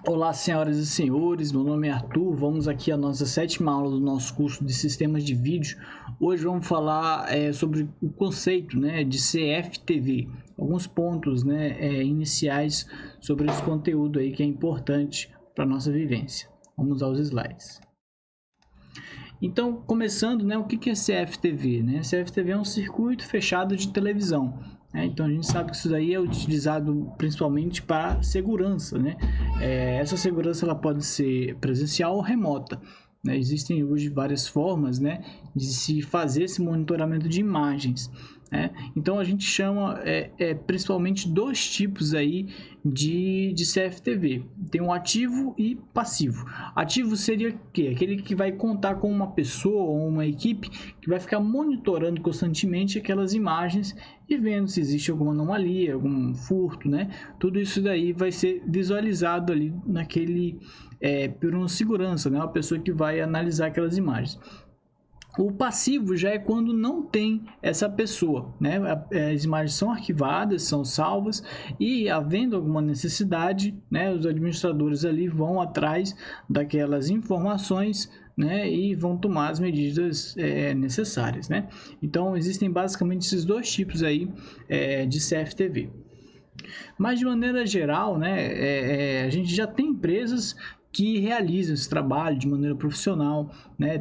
Olá, senhoras e senhores, meu nome é Arthur, vamos aqui à nossa sétima aula do nosso curso de Sistemas de Vídeo. Hoje vamos falar sobre o conceito, de CFTV, alguns pontos, iniciais sobre esse conteúdo aí que é importante para a nossa vivência. Vamos aos slides. Então, começando, o que é CFTV? CFTV é um circuito fechado de televisão. Então, a gente sabe que isso daí é utilizado principalmente para segurança. Essa segurança ela pode ser presencial ou remota. Existem hoje várias formas de se fazer esse monitoramento de imagens. Então, a gente chama principalmente dois tipos aí de CFTV. Tem um ativo e passivo. Ativo seria o quê? Aquele que vai contar com uma pessoa ou uma equipe que vai ficar monitorando constantemente aquelas imagens e vendo se existe alguma anomalia, algum furto, Tudo isso daí vai ser visualizado ali naquele por um segurança, uma pessoa que vai analisar aquelas imagens. O passivo já é quando não tem essa pessoa, As imagens são arquivadas, são salvas e, havendo alguma necessidade, os administradores ali vão atrás daquelas informações, e vão tomar as medidas necessárias, Então, existem basicamente esses dois tipos aí de CFTV. Mas, de maneira geral, a gente já tem empresas que realizam esse trabalho de maneira profissional,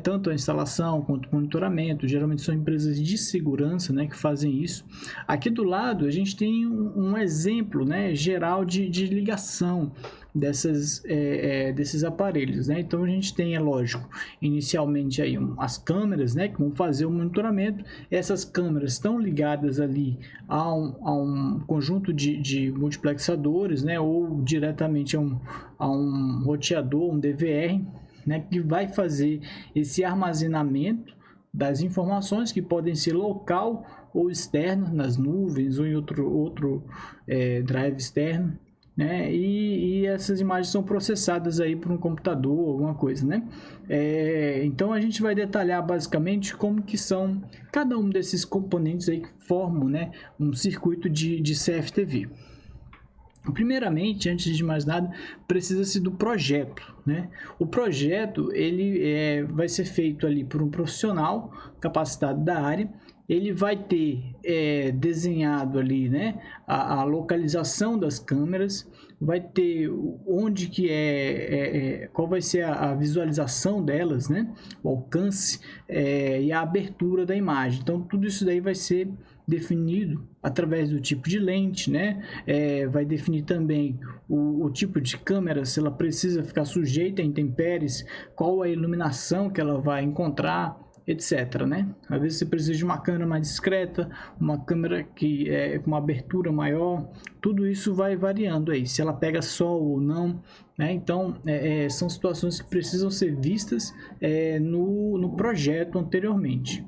tanto a instalação quanto o monitoramento. Geralmente são empresas de segurança, que fazem isso. Aqui do lado a gente tem um exemplo, geral de ligação desses aparelhos, Então a gente tem, é lógico, inicialmente aí as câmeras, que vão fazer o monitoramento. Essas câmeras estão ligadas ali a um conjunto de multiplexadores, ou diretamente a um roteador, um DVR, que vai fazer esse armazenamento das informações, que podem ser local ou externo, nas nuvens ou em outro drive externo, e essas imagens são processadas aí por um computador, alguma coisa, Então a gente vai detalhar basicamente como que são cada um desses componentes aí que formam, um circuito de CFTV. Primeiramente, antes de mais nada, precisa-se do projeto, O projeto ele vai ser feito ali por um profissional capacitado da área. Ele vai ter desenhado ali, a localização das câmeras, vai ter onde que qual vai ser a visualização delas, o alcance e a abertura da imagem. Então, tudo isso daí vai ser definido através do tipo de lente, vai definir também o tipo de câmera, se ela precisa ficar sujeita a intempéries, qual a iluminação que ela vai encontrar, etc, Às vezes você precisa de uma câmera mais discreta, uma câmera que com uma abertura maior. Tudo isso vai variando aí, se ela pega sol ou não, Então, são situações que precisam ser vistas no projeto anteriormente.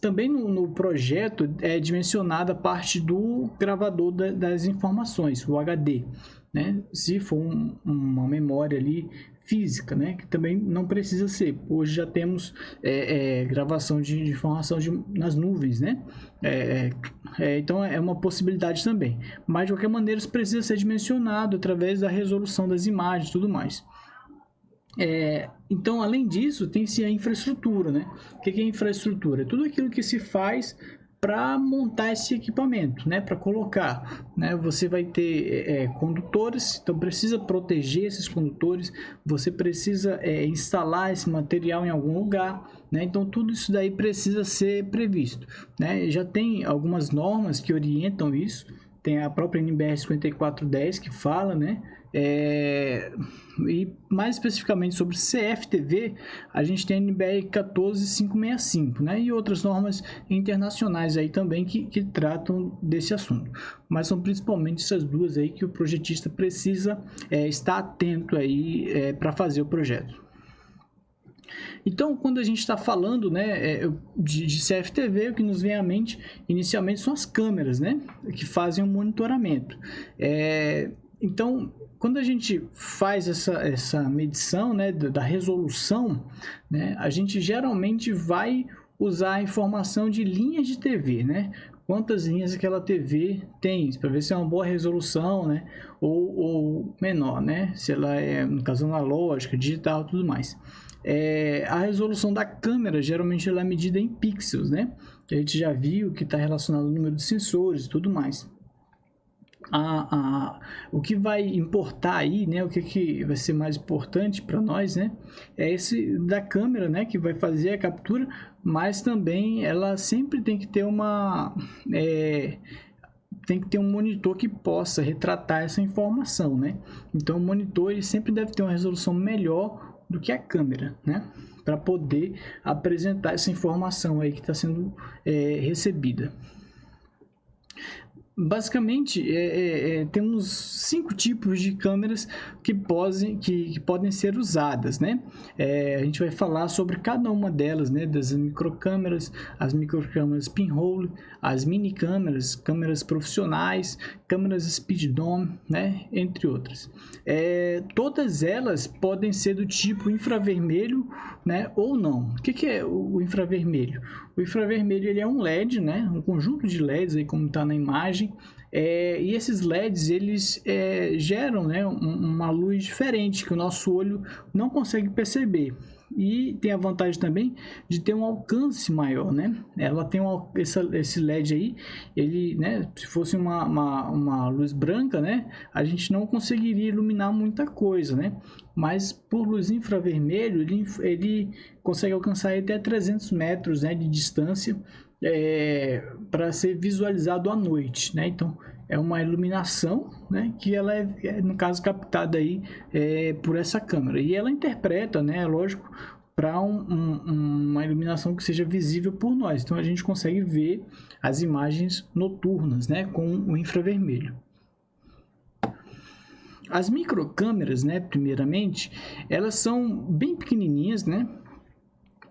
Também no projeto é dimensionada a parte do gravador das informações, o HD, Se for uma memória ali física, que também não precisa ser. Hoje já temos gravação de informação nas nuvens, Então é uma possibilidade também. Mas de qualquer maneira isso precisa ser dimensionado através da resolução das imagens e tudo mais. Então, além disso, tem-se a infraestrutura, O que é infraestrutura? É tudo aquilo que se faz para montar esse equipamento, para colocar, Você vai ter condutores, então precisa proteger esses condutores, você precisa instalar esse material em algum lugar, Então tudo isso daí precisa ser previsto, Já tem algumas normas que orientam isso. Tem a própria NBR 5410 que fala, e mais especificamente sobre CFTV, a gente tem a NBR 14565, e outras normas internacionais aí também que tratam desse assunto. Mas são principalmente essas duas aí que o projetista precisa estar atento aí para fazer o projeto. Então, quando a gente está falando de CFTV, o que nos vem à mente inicialmente são as câmeras, que fazem o monitoramento. Então, quando a gente faz essa medição da resolução, a gente geralmente vai usar a informação de linhas de TV, né? Quantas linhas aquela TV tem, para ver se é uma boa resolução, né? Ou menor, né? Se ela é, no caso, analógica, digital, tudo mais. A resolução da câmera, geralmente ela é medida em pixels, né? A gente já viu que está relacionado ao número de sensores e tudo mais. O que vai importar aí, né, o que vai ser mais importante para nós, né, é esse da câmera, né, que vai fazer a captura, mas também ela sempre tem que ter tem que ter um monitor que possa retratar essa informação, né? Então o monitor ele sempre deve ter uma resolução melhor do que a câmera, né, para poder apresentar essa informação aí que está sendo recebida. Basicamente, temos 5 tipos de câmeras que podem ser usadas, né? A gente vai falar sobre cada uma delas, né? Das microcâmeras, as microcâmeras pinhole, as mini câmeras, câmeras profissionais, câmeras speed dome, né? Entre outras. Todas elas podem ser do tipo infravermelho, né? Ou não. O que é o infravermelho? O infravermelho ele é um LED, né? Um conjunto de LEDs aí como está na imagem. E esses LEDs eles geram, né, uma luz diferente que o nosso olho não consegue perceber. E tem a vantagem também de ter um alcance maior, né? Ela tem esse LED aí, ele, né, se fosse uma luz branca, né, a gente não conseguiria iluminar muita coisa, né? Mas por luz infravermelho, ele consegue alcançar até 300 metros, né, de distância para ser visualizado à noite, né? Então é uma iluminação, né, que ela no caso captada aí por essa câmera e ela interpreta, né, lógico, para uma iluminação que seja visível por nós. Então a gente consegue ver as imagens noturnas, né, com o infravermelho. As microcâmeras, né, primeiramente, elas são bem pequenininhas, né?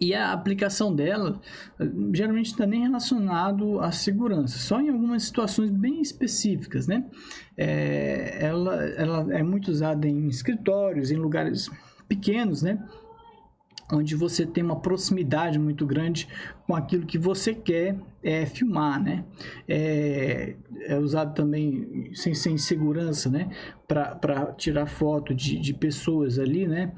E a aplicação dela geralmente está nem relacionado à segurança, só em algumas situações bem específicas, né? Ela é muito usada em escritórios, em lugares pequenos, né? Onde você tem uma proximidade muito grande com aquilo que você quer filmar, né? É usado também sem segurança, né? Para tirar foto de pessoas ali, né?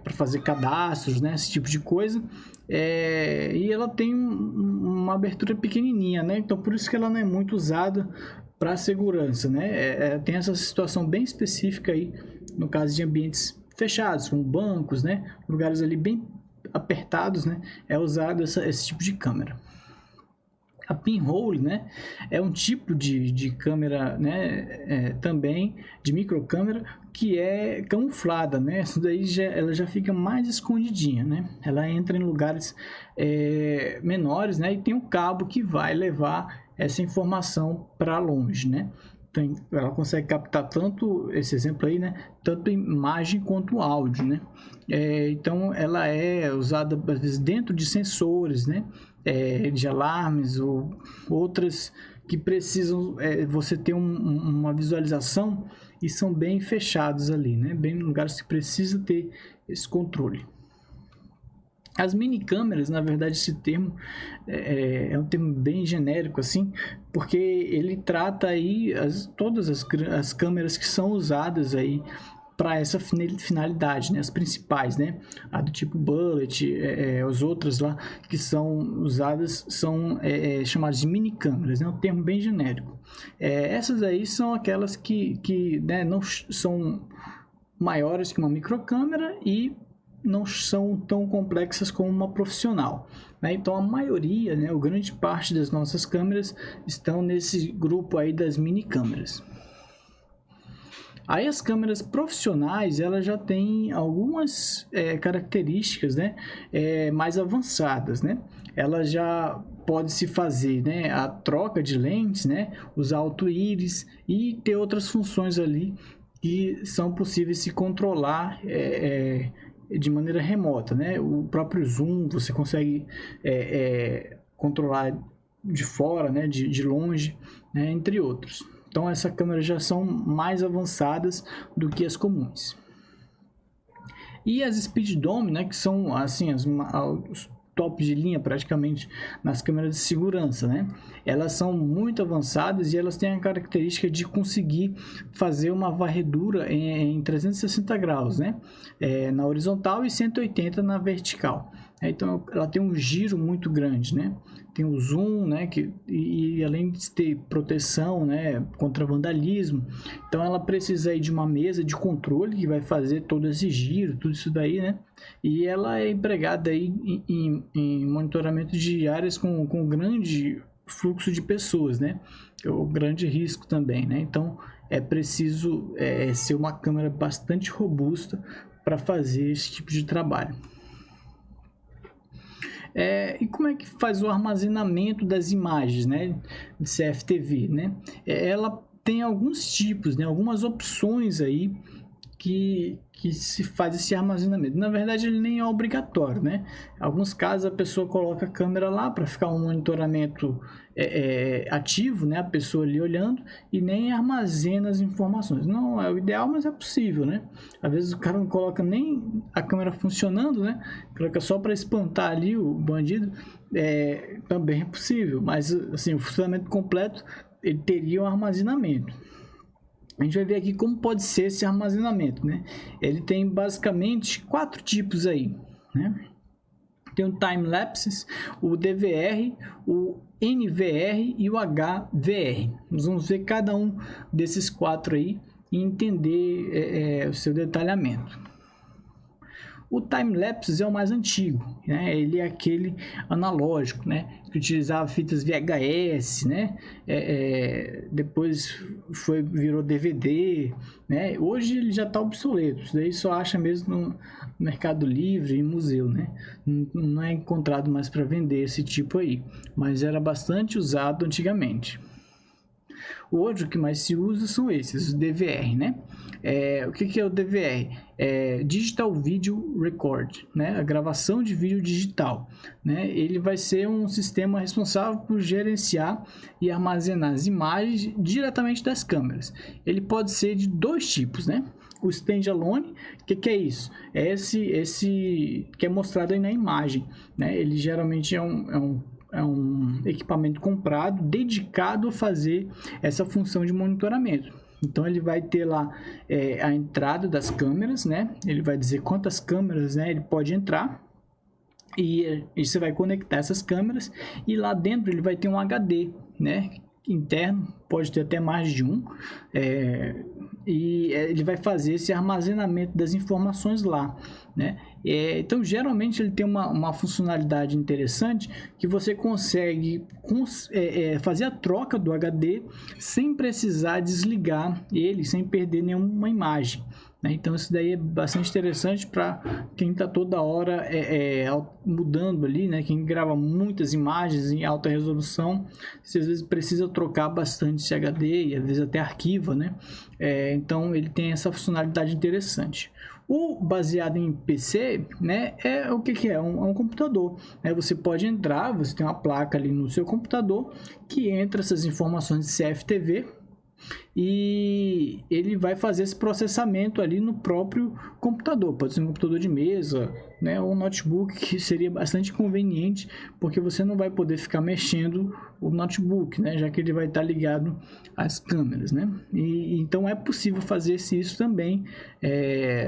Para fazer cadastros, né? Esse tipo de coisa. E ela tem uma abertura pequenininha, né? Então por isso que ela não é muito usada para segurança, né? Tem essa situação bem específica aí no caso de ambientes fechados, como bancos, né? Lugares ali bem apertados, né? É usado esse tipo de câmera. A pinhole, né? É um tipo de câmera, né? Também de microcâmera que é camuflada, né? Essa daí ela já fica mais escondidinha, né? Ela entra em lugares menores, né? E tem um cabo que vai levar essa informação para longe, né? Ela consegue captar tanto esse exemplo aí, né? Tanto imagem quanto áudio, né? Então ela é usada às vezes dentro de sensores, né? De alarmes ou outras que precisam você ter uma visualização e são bem fechados ali, né? Bem em lugares que precisa ter esse controle. As mini câmeras, na verdade, esse termo é um termo bem genérico, assim, porque ele trata aí todas as câmeras que são usadas aí para essa finalidade, né? As principais, né? A do tipo bullet, as outras lá que são usadas são chamadas de mini câmeras, né? Um termo bem genérico. Essas aí são aquelas que né, não são maiores que uma microcâmera e não são tão complexas como uma profissional, né? Então a maioria, né, a grande parte das nossas câmeras estão nesse grupo aí das mini câmeras. Aí as câmeras profissionais elas já têm algumas características, né, mais avançadas, né? Ela já pode se fazer, né, a troca de lentes, né, usar auto-íris e ter outras funções ali que são possíveis se controlar de maneira remota, né? O próprio zoom você consegue controlar de fora, né? De longe, né? Entre outros. Então essas câmeras já são mais avançadas do que as comuns. E as speed dome, né? Que são assim top de linha praticamente nas câmeras de segurança, né? Elas são muito avançadas e elas têm a característica de conseguir fazer uma varredura em 360 graus, né? Na horizontal e 180 na vertical. Então ela tem um giro muito grande, né? Tem o zoom, né? E além de ter proteção, né? Contra vandalismo, então ela precisa aí de uma mesa de controle que vai fazer todo esse giro, tudo isso daí, né? E ela é empregada aí em monitoramento de áreas com grande fluxo de pessoas, né? O grande risco também, né? Então é preciso ser uma câmera bastante robusta para fazer esse tipo de trabalho. E como é que faz o armazenamento das imagens, né, de CFTV, né? Ela tem alguns tipos, né, algumas opções aí que se faz esse armazenamento. Na verdade, ele nem é obrigatório, né? Em alguns casos, a pessoa coloca a câmera lá para ficar um monitoramento ativo, né? A pessoa ali olhando e nem armazena as informações. Não é o ideal, mas é possível, né? Às vezes o cara não coloca nem a câmera funcionando, né? Coloca só para espantar ali o bandido. Também é possível, mas assim, o funcionamento completo ele teria um armazenamento. A gente vai ver aqui como pode ser esse armazenamento, né? Ele tem basicamente 4 tipos aí, né? Tem o time-lapses, o DVR, o NVR e o HVR. Nós vamos ver cada um desses 4 aí e entender o seu detalhamento. O time-lapse é o mais antigo, né? Ele é aquele analógico, né? Que utilizava fitas VHS, né? Depois virou DVD, né? Hoje ele já está obsoleto, isso daí só acha mesmo no Mercado Livre e museu, né? Não é encontrado mais para vender esse tipo aí, mas era bastante usado antigamente. Hoje o que mais se usa são esses, o DVR, né? O que é o DVR? Digital Video Record, né? A gravação de vídeo digital, né? Ele vai ser um sistema responsável por gerenciar e armazenar as imagens diretamente das câmeras. Ele pode ser de 2 tipos, né? O standalone, o que é isso? É esse que é mostrado aí na imagem, né? Ele geralmente é um equipamento comprado, dedicado a fazer essa função de monitoramento. Então ele vai ter lá a entrada das câmeras, né? Ele vai dizer quantas câmeras, né, ele pode entrar. E você vai conectar essas câmeras e lá dentro ele vai ter um HD, né, interno, pode ter até mais de um, e ele vai fazer esse armazenamento das informações lá, né? Então geralmente ele tem uma funcionalidade interessante que você consegue fazer a troca do HD sem precisar desligar ele, sem perder nenhuma imagem, né? Então isso daí é bastante interessante para quem está toda hora mudando ali, né? Quem grava muitas imagens em alta resolução, você às vezes precisa trocar bastante esse HD e às vezes até arquiva, né? Então ele tem essa funcionalidade interessante. O baseado em PC, né, o que é? Um computador, né? Você pode entrar, você tem uma placa ali no seu computador que entra essas informações de CFTV e ele vai fazer esse processamento ali no próprio computador. Pode ser um computador de mesa, né, ou um notebook, que seria bastante conveniente, porque você não vai poder ficar mexendo o notebook, né, já que ele vai estar ligado às câmeras, né? E então é possível fazer isso também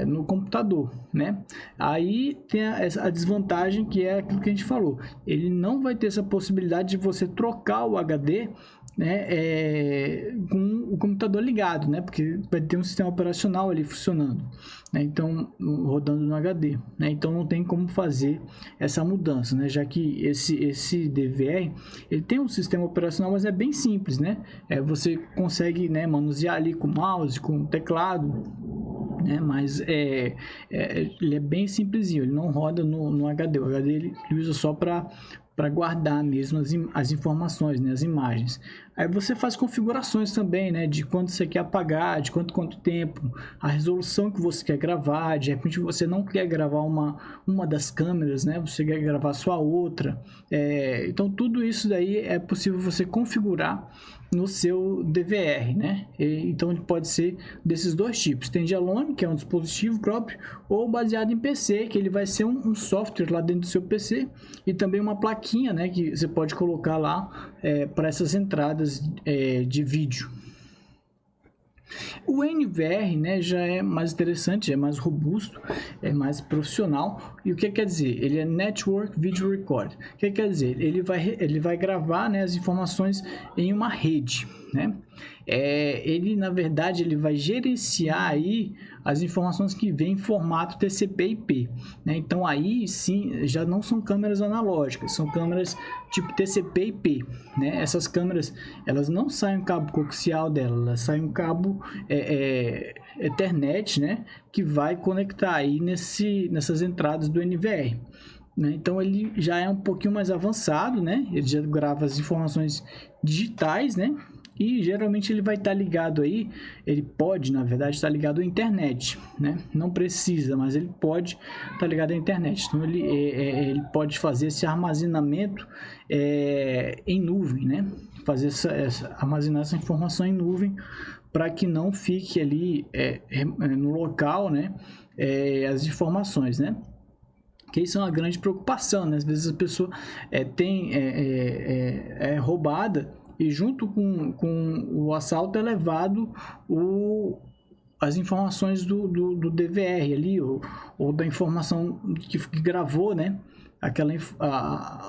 no computador, né? Aí tem a desvantagem, que é aquilo que a gente falou. Ele não vai ter essa possibilidade de você trocar o HD, né, com o computador ligado, né, porque vai ter um sistema operacional ali funcionando, né, então rodando no HD, né, então não tem como fazer essa mudança, né, já que esse DVR ele tem um sistema operacional, mas é bem simples, né, você consegue, né, manusear ali com o mouse, com o teclado, né, mas ele é bem simplesinho, ele não roda no HD, o HD ele usa só para para guardar mesmo as informações, né, as imagens. Aí você faz configurações também, né, de quando você quer apagar, de quanto tempo, a resolução que você quer gravar. De repente você não quer gravar uma das câmeras, né, você quer gravar só a outra. Então tudo isso daí é possível você configurar no seu DVR, né? Então ele pode ser desses dois tipos: standalone, que é um dispositivo próprio, ou baseado em PC, que ele vai ser um software lá dentro do seu PC, e também uma plaquinha, né, que você pode colocar lá para essas entradas de vídeo. O NVR, né, já é mais interessante, é mais robusto, é mais profissional. E o que quer dizer? Ele é Network Video Record. O que quer dizer? Ele vai gravar, né, as informações em uma rede, né? Ele, na verdade, ele vai gerenciar aí as informações que vêm em formato TCP/IP, né? Então aí sim já não são câmeras analógicas, são câmeras tipo TCP/IP, né? Essas câmeras, elas não saem um cabo coaxial dela, elas saem um cabo Ethernet, né, que vai conectar aí nessas entradas do NVR, né? Então ele já é um pouquinho mais avançado, né? Ele já grava as informações digitais, né? E geralmente ele vai estar ligado aí, ele pode, na verdade, estar ligado à internet, né? Não precisa, mas ele pode estar ligado à internet. Então ele pode fazer esse armazenamento em nuvem, né? Fazer armazenar essa informação em nuvem para que não fique ali no local, né? As informações, né? Que isso é uma grande preocupação, né? Às vezes a pessoa é roubada, e junto com o assalto é levado as informações do DVR ali, ou da informação que gravou, né?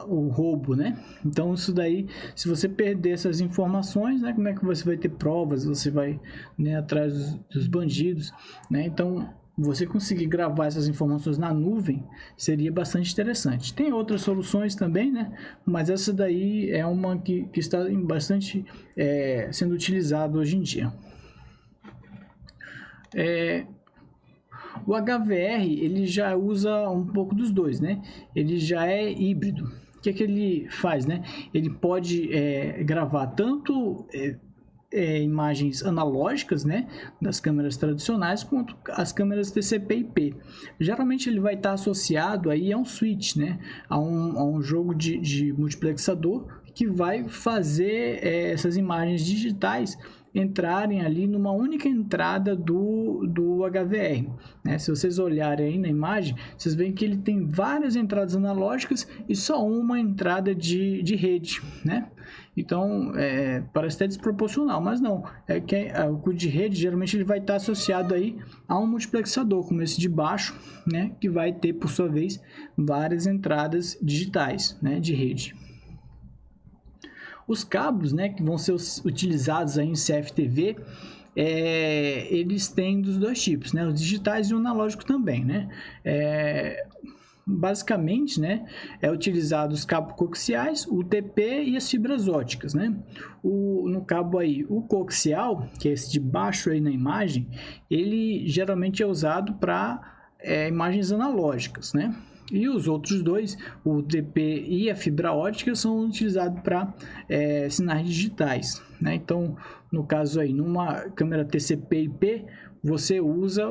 O roubo, né? Então isso daí, se você perder essas informações, né, como é que você vai ter provas? Você vai, né, atrás dos bandidos, né? Então você conseguir gravar essas informações na nuvem seria bastante interessante. Tem outras soluções também, né? Mas essa daí é uma que está bastante sendo utilizada hoje em dia. O HVR, ele já usa um pouco dos dois, né? Ele já é híbrido. O que ele faz, né? Ele pode gravar tanto imagens analógicas, né, das câmeras tradicionais, quanto as câmeras TCP/IP. Geralmente ele vai estar associado aí a um switch, né, a um jogo de multiplexador que vai fazer essas imagens digitais entrarem ali numa única entrada do HVR, né? Se vocês olharem aí na imagem, vocês veem que ele tem várias entradas analógicas e só uma entrada de rede, né? Então, parece até desproporcional, mas não. O de rede, geralmente, ele vai estar associado aí a um multiplexador, como esse de baixo, né? Que vai ter, por sua vez, várias entradas digitais, né, de rede. Os cabos, né, que vão ser utilizados aí em CFTV, eles têm dos dois tipos, né? Os digitais e o analógico também, né? Basicamente, né, é utilizado os cabos coaxiais, o TP e as fibras óticas, né? No cabo aí, o coaxial, que é esse de baixo aí na imagem, ele geralmente é usado para imagens analógicas, né? E os outros dois, o TP e a fibra ótica, são utilizados para sinais digitais, né? Então, no caso aí, numa câmera TCP/IP, você usa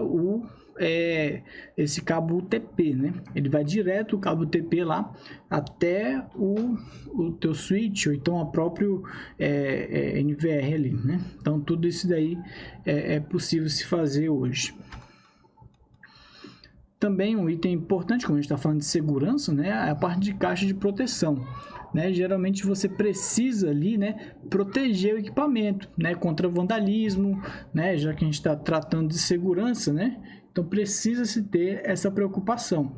esse cabo UTP, né? Ele vai direto o cabo UTP lá até o teu switch, ou então a próprio NVR ali, né? Então tudo isso daí é possível se fazer hoje. Também um item importante, como a gente está falando de segurança, né, é a parte de caixa de proteção, né? Geralmente você precisa ali, né, proteger o equipamento, né, contra vandalismo, né, já que a gente está tratando de segurança, né? Então precisa se ter essa preocupação.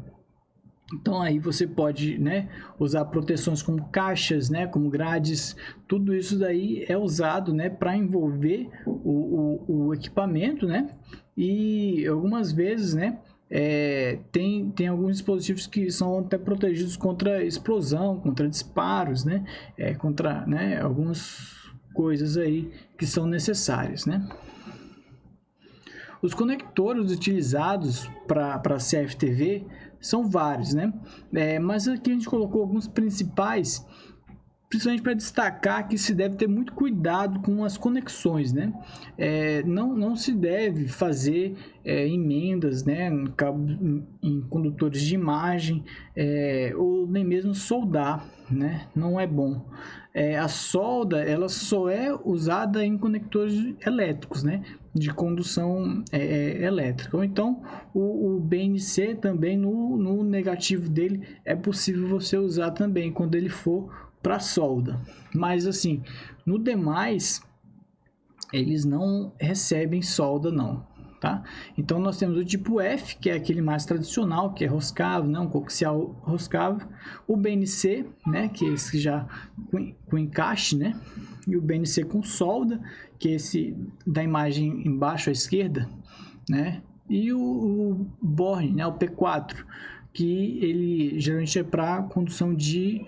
Então aí você pode, né, usar proteções como caixas, né, como grades. Tudo isso daí é usado, né, para envolver o equipamento, né? E algumas vezes, né, tem alguns dispositivos que são até protegidos contra explosão, contra disparos, né? Contra, né, algumas coisas aí que são necessárias, né? Os conectores utilizados para CFTV são vários, né? Mas aqui a gente colocou alguns principais, principalmente para destacar que se deve ter muito cuidado com as conexões, né? Não se deve fazer emendas, né, em condutores de imagem, ou nem mesmo soldar, né? Não é bom. A solda, ela só é usada em conectores elétricos, né, de condução elétrica. Ou então o BNC também, no negativo dele, é possível você usar também quando ele for para solda, mas assim, no demais eles não recebem solda não, tá? Então nós temos o tipo F, que é aquele mais tradicional, que é roscável, né? Um coaxial roscável, o BNC, né? Que é esse já com encaixe, né? E o BNC com solda, que é esse da imagem embaixo à esquerda, né? E o Borne, né? O P4, que ele geralmente é para condução de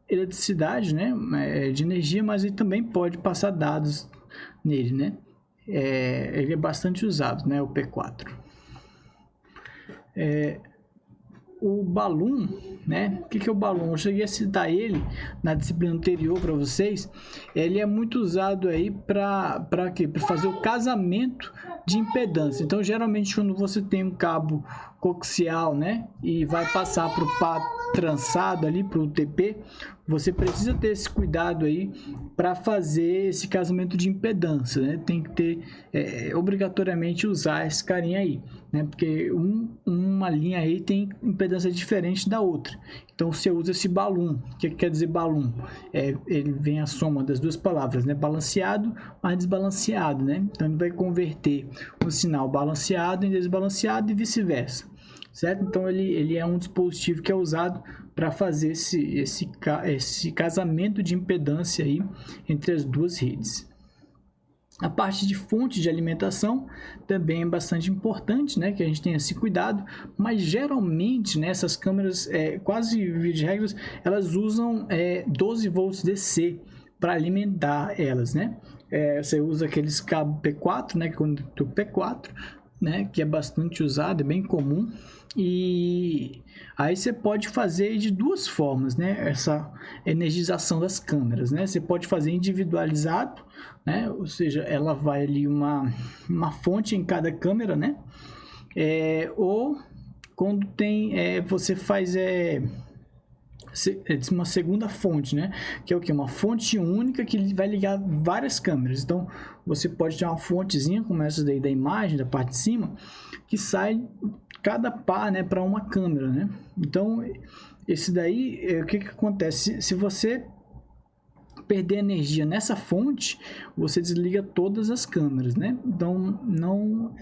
eletricidade, né, de energia, mas ele também pode passar dados nele, né? Ele é bastante usado, né, o P4. O balloon, né? O que é o balloon? Eu cheguei a citar ele na disciplina anterior para vocês. Ele é muito usado aí para quê? Para fazer o casamento de impedância. Então, geralmente, quando você tem um cabo coaxial, né, e vai passar para o par trançado ali, para o UTP, você precisa ter esse cuidado aí para fazer esse casamento de impedância, né? Tem que ter obrigatoriamente usar esse carinha aí, né? Porque uma linha aí tem impedância diferente da outra. Então você usa esse balloon. O que quer dizer balloon? Ele vem a soma das duas palavras, né? Balanceado mais desbalanceado, né? Então ele vai converter o sinal balanceado em desbalanceado e vice-versa, certo? Então ele é um dispositivo que é usado para fazer esse casamento de impedância aí entre as duas redes. A parte de fonte de alimentação também é bastante importante, né, que a gente tenha esse cuidado, mas geralmente nessas câmeras, quase via de regras, elas usam 12 volts DC para alimentar elas, né? Você usa aqueles cabos P4, né, conector P4, né, que é bastante usado, é bem comum. E aí você pode fazer de duas formas, né, essa energização das câmeras, né? Você pode fazer individualizado, né, ou seja, ela vai ali uma fonte em cada câmera, né? Ou quando tem, você faz uma segunda fonte, né? Que é o que? Uma fonte única que vai ligar várias câmeras. Então, você pode ter uma fontezinha, como essa daí da imagem, da parte de cima, que sai cada par, né, para uma câmera, né? Então, esse daí, o que acontece? Se você perder energia nessa fonte, você desliga todas as câmeras, né? Então, não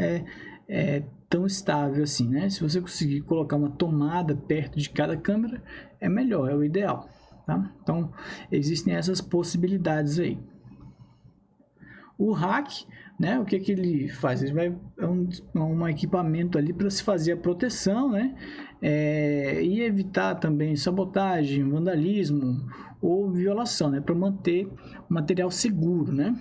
é tão estável assim, né? Se você conseguir colocar uma tomada perto de cada câmera, é melhor, é o ideal, tá? Então, existem essas possibilidades aí. O rack, né? O que ele faz? Ele vai um equipamento ali para se fazer a proteção, né? E evitar também sabotagem, vandalismo ou violação, né? Para manter o material seguro, né?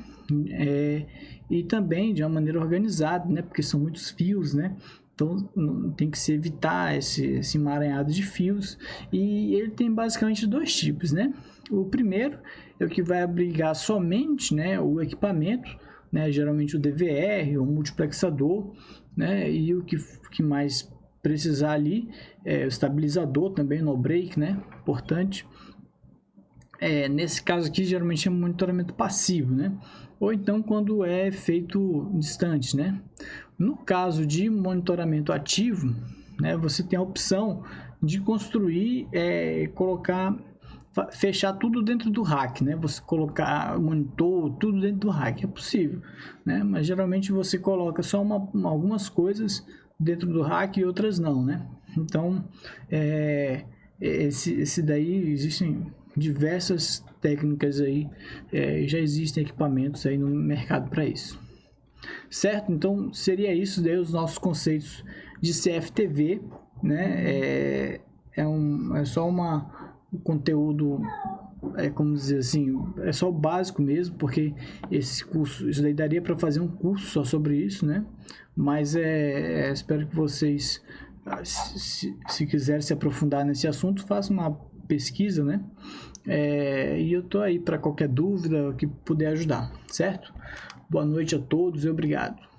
E também de uma maneira organizada, né? Porque são muitos fios, né? Então tem que se evitar esse emaranhado de fios. E ele tem basicamente dois tipos, né? O primeiro é o que vai abrigar somente, né, o equipamento, né, geralmente o DVR ou multiplexador, né? E o que mais precisar ali é o estabilizador também, no break, né? Importante. Nesse caso aqui, geralmente é um monitoramento passivo, né? Ou então quando é feito distante, né? No caso de monitoramento ativo, né, você tem a opção de construir, fechar tudo dentro do rack, né? Você colocar monitor, tudo dentro do rack, é possível, né? Mas geralmente você coloca só algumas coisas dentro do rack e outras não, né? Então, esse daí existem diversas técnicas aí, já existem equipamentos aí no mercado para isso, certo? Então seria isso daí, os nossos conceitos de CFTV, né? É só um conteúdo, como dizer assim, é só o básico mesmo, porque esse curso, isso daí daria para fazer um curso só sobre isso, né? Mas espero que vocês se quiser se aprofundar nesse assunto, faça uma pesquisa, né? E eu tô aí para qualquer dúvida que puder ajudar, certo? Boa noite a todos e obrigado.